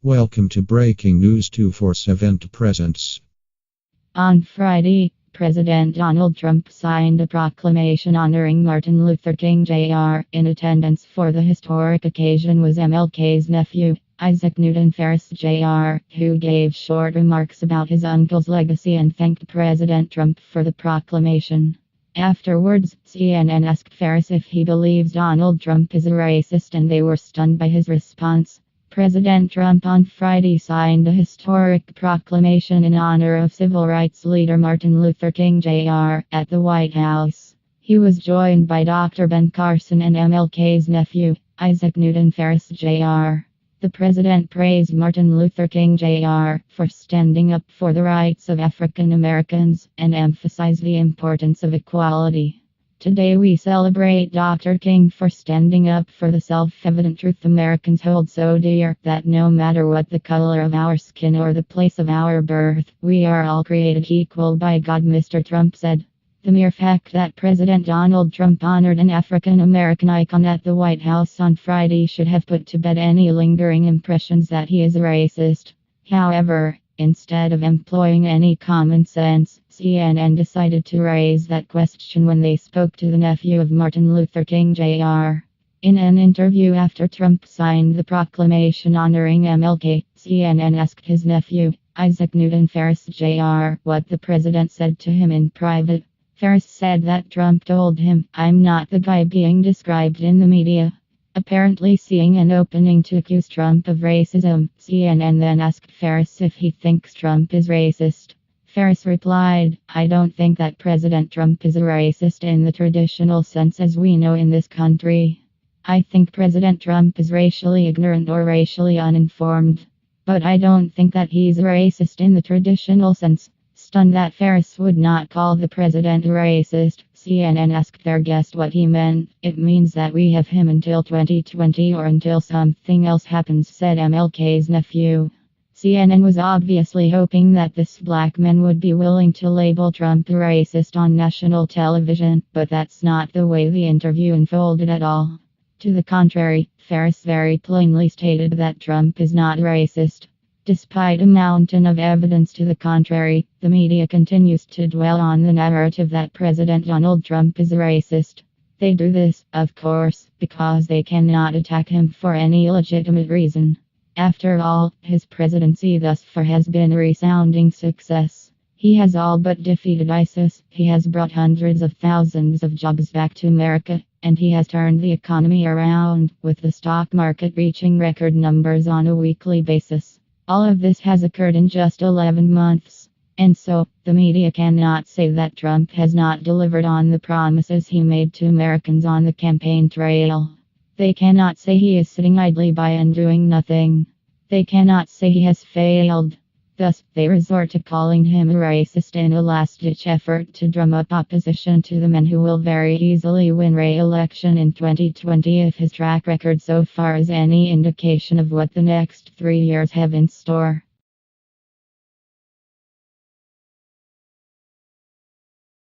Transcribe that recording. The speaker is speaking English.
Welcome to Breaking News 247 presents. On Friday, President Donald Trump signed a proclamation honoring Martin Luther King Jr. In attendance for the historic occasion was MLK's nephew, Isaac Newton Ferris Jr., who gave short remarks about his uncle's legacy and thanked President Trump for the proclamation. Afterwards, CNN asked Ferris if he believes Donald Trump is a racist, and they were stunned by his response. President Trump on Friday signed a historic proclamation in honor of civil rights leader Martin Luther King Jr. at the White House. He was joined by Dr. Ben Carson and MLK's nephew, Isaac Newton Ferris Jr. The president praised Martin Luther King Jr. for standing up for the rights of African Americans and emphasized the importance of equality. Today we celebrate Dr. King for standing up for the self-evident truth Americans hold so dear, that no matter what the color of our skin or the place of our birth, we are all created equal by God, Mr. Trump said. The mere fact that President Donald Trump honored an African American icon at the White House on Friday should have put to bed any lingering impressions that he is a racist. However, instead of employing any common sense, CNN decided to raise that question when they spoke to the nephew of Martin Luther King Jr. In an interview after Trump signed the proclamation honoring MLK, CNN asked his nephew, Isaac Newton Ferris Jr., what the president said to him in private. Ferris said that Trump told him, "I'm not the guy being described in the media." Apparently seeing an opening to accuse Trump of racism, CNN then asked Ferris if he thinks Trump is racist. Ferris replied, "I don't think that President Trump is a racist in the traditional sense as we know in this country. I think President Trump is racially ignorant or racially uninformed. But I don't think that he's a racist in the traditional sense." Stunned that Ferris would not call the president a racist, CNN asked their guest what he meant. "It means that we have him until 2020 or until something else happens," said MLK's nephew. CNN was obviously hoping that this black man would be willing to label Trump a racist on national television, but that's not the way the interview unfolded at all. To the contrary, Ferris very plainly stated that Trump is not racist. Despite a mountain of evidence to the contrary, the media continues to dwell on the narrative that President Donald Trump is a racist. They do this, of course, because they cannot attack him for any legitimate reason. After all, his presidency thus far has been a resounding success. He has all but defeated ISIS, he has brought hundreds of thousands of jobs back to America, and he has turned the economy around, with the stock market reaching record numbers on a weekly basis. All of this has occurred in just 11 months. And so, the media cannot say that Trump has not delivered on the promises he made to Americans on the campaign trail. They cannot say he is sitting idly by and doing nothing. They cannot say he has failed. Thus, they resort to calling him a racist in a last-ditch effort to drum up opposition to the man who will very easily win re-election in 2020 if his track record so far is any indication of what the next 3 years have in store.